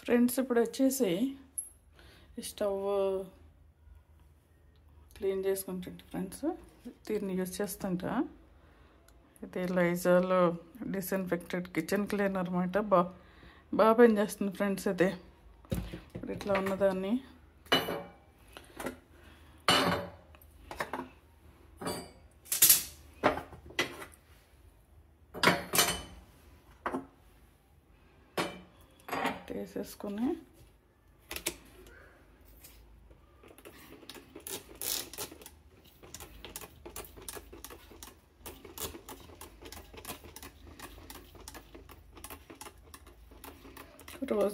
Friends ఇప్పుడు వచ్చేసి stove clean చేసుకుంటుంటే ఫ్రెండ్స్ దీన్ని యూజ్ చేస్తుంటా. ఇది లైజాల్ డిస్ఇన్ఫెక్టెడ్ కిచెన్ క్లీనర్ అనమాట. బాగా పనిచేస్తుంది ఫ్రెండ్స్. ఇది ఇప్పుడు ఇట్లా ఉన్నదాన్ని వేసేసుకొని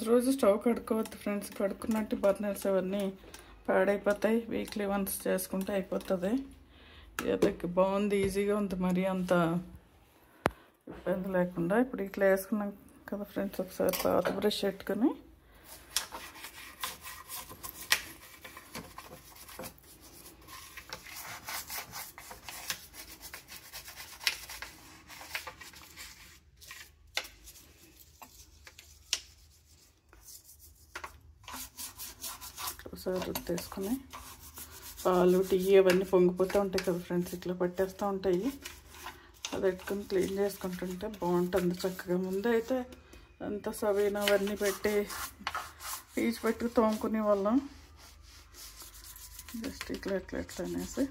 రోజు స్టవ్ కడుక్కోవద్దు ఫ్రెండ్స్. కడుక్కున్నట్టు బర్నర్స్ అవన్నీ పాడైపోతాయి. వీక్లీ వన్స్ చేసుకుంటే అయిపోతుంది. ఇది బాగుంది, ఈజీగా ఉంది, మరీ అంత ఇబ్బంది లేకుండా. ఇప్పుడు ఇట్లా వేసుకున్నాం కదా ఫ్రెండ్స్, ఒకసారి పాత బ్రష్ పెట్టుకొని ఒకసారి రుద్దేసుకొని పాలు టీ అవన్నీ పొంగిపోతూ ఉంటాయి కదా ఫ్రెండ్స్, ఇట్లా పట్టేస్తూ ఉంటాయి. అది పెట్టుకొని క్లీన్ చేసుకుంటుంటే బాగుంటుంది చక్కగా. ముందు అయితే అంత సబీనా అవన్నీ పెట్టి పీచు పెట్టి తోముకునే వాళ్ళం. జస్ట్ ఇట్లా ఇట్లా ఇట్లా అనేసి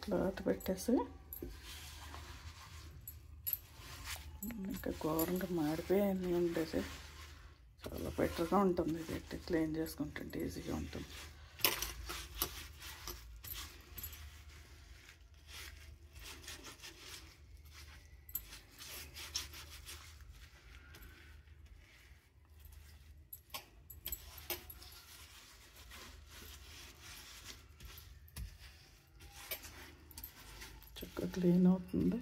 క్లాత్ పెట్టేసి ఇంకా ఘోరంగా మాడిపోయి అన్నీ ఉండేసి చాలా బెటర్గా ఉంటుంది. ఇది పెట్టి క్లీన్ చేసుకుంటుంటే ఈజీగా ఉంటుంది. చక్కగా క్లీన్ అవుతుంది.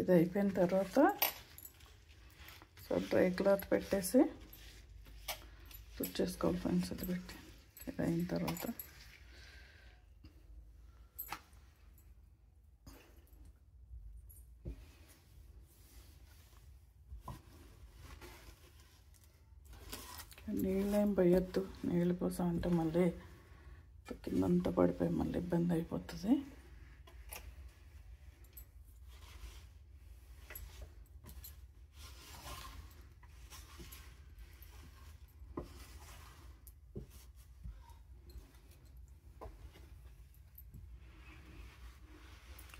ఇది అయిపోయిన తర్వాత సో డ్రై క్లాత్ పెట్టేసి తుడిచేసుకోవాలి ఫ్రెండ్స్. ఇది పెట్టి ఇది అయిన తర్వాత నీళ్ళు ఏం పోయొద్దు. నీళ్ళు పోసా అంటే మళ్ళీ కిందంతా పడిపోయి మళ్ళీ ఇబ్బంది అయిపోతుంది.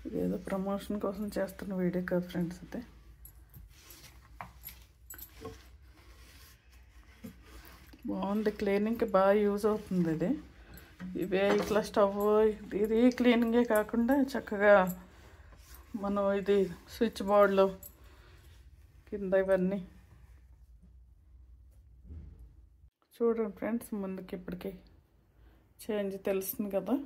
ఇదేదో ప్రమోషన్ కోసం చేస్తున్న వీడియో కాదు ఫ్రెండ్స్. అయితే బాగుంది, క్లీనింగ్కి బాగా యూజ్ అవుతుంది. ఇది ఇవే ఇట్లా స్టవ్ ఇది క్లీనింగే కాకుండా చక్కగా మనం ఇది స్విచ్ బోర్డులో కింద ఇవన్నీ చూడండి ఫ్రెండ్స్. ముందుకి ఇప్పటికి చేంజ్ తెలుస్తుంది కదా.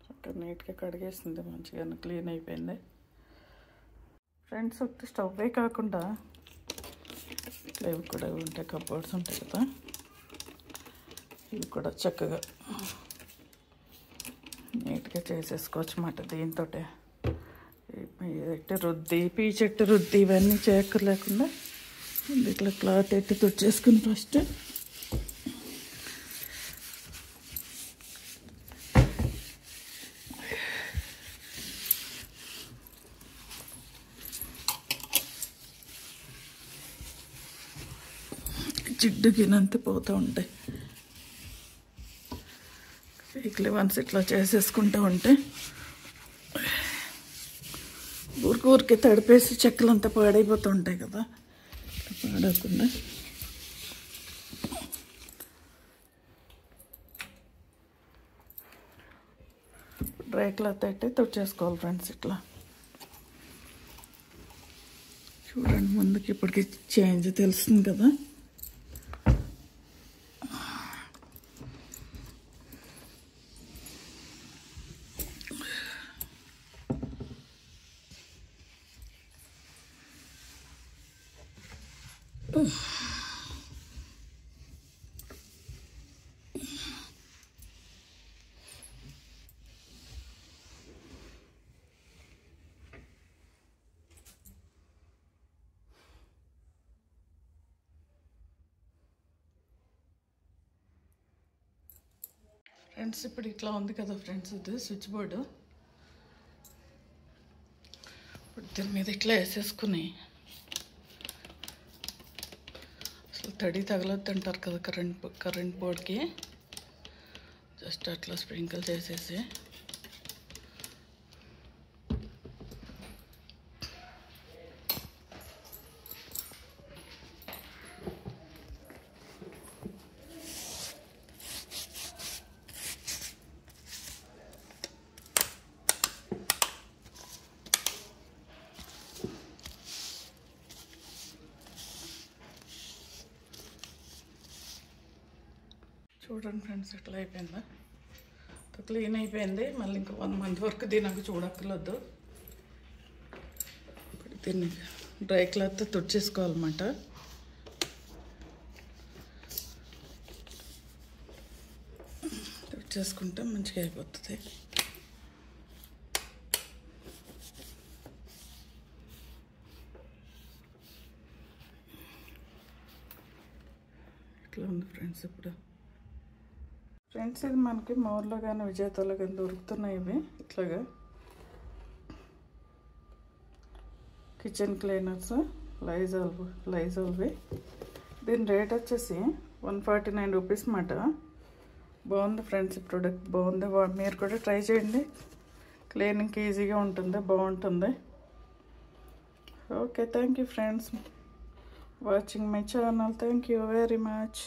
చక్కగా నీట్గా కడిగేసింది, మంచిగా క్లీన్ అయిపోయింది ఫ్రెండ్స్. ఒక స్టవ్వే కాకుండా ఇట్లా ఇవి కూడా ఉంటాయి, కబోర్డ్స్ ఉంటాయి కదా, ఇవి కూడా చక్కగా నీట్గా చేసేసుకోవచ్చు అన్నమాట. దీంతో ఎట్టి రుద్ది పీచెట్టు రుద్ది ఇవన్నీ చేయక్కర్లేకుండా ఇట్లా క్లాత్ ఎట్టి తుడిచేసుకుని ఫస్ట్ జిడ్డుగినంత పోతూ ఉంటాయి. వీక్లీ వన్స్ ఇట్లా చేసేసుకుంటూ ఉంటే ఊరికి తడిపేసి చెక్కలంతా పాడైపోతూ ఉంటాయి కదా, పాడకుండా డ్రై క్లాత్ అయితే తుడిచేసుకోవాలి ఫ్రెండ్స్. ఇట్లా చూడండి, ముందుకి ఇప్పటికి చేంజ్ తెలుస్తుంది కదా. ఫ్రెండ్స్ ఇప్పుడు ఇట్లా ఉంది కదా ఫ్రెండ్స్, ఇది స్విచ్ బోర్డు. ఇప్పుడు దీని మీద ఇట్లా వేసేసుకుని, అసలు తడి తగలొద్దు అంటారు కదా కరెంట్ బోర్డ్కి. జస్ట్ అట్లా స్ప్రింకిల్ చేసేసి చూడండి ఫ్రెండ్స్, ఎట్లా అయిపోయిందా. క్లీన్ అయిపోయింది. మళ్ళీ ఇంకా 1 మంత్ వరకు దీనికి చూడక్కర్లేదు. ఇప్పుడు దీన్ని డ్రై క్లాత్ తుడిచేసుకోవాలన్నమాట. తుడిచేసుకుంటే మంచిగా అయిపోతుంది. ఇట్లా ఉంది ఫ్రెండ్స్. ఇప్పుడు ఫ్రెండ్స్ ఇది మనకి మోర్లో కానీ విజేతలో కానీ దొరుకుతున్నాయి. ఇవి ఇట్లాగా కిచెన్ క్లీనర్స్ లైజాల్వి. దీని రేట్ వచ్చేసి 149 రూపీస్ అన్నమాట. బాగుంది ఫ్రెండ్స్, ఈ ప్రోడక్ట్ బాగుంది. మీరు కూడా ట్రై చేయండి. క్లీనింగ్కి ఈజీగా ఉంటుంది, బాగుంటుంది. Okay, thank you friends watching my channel. Thank you very much.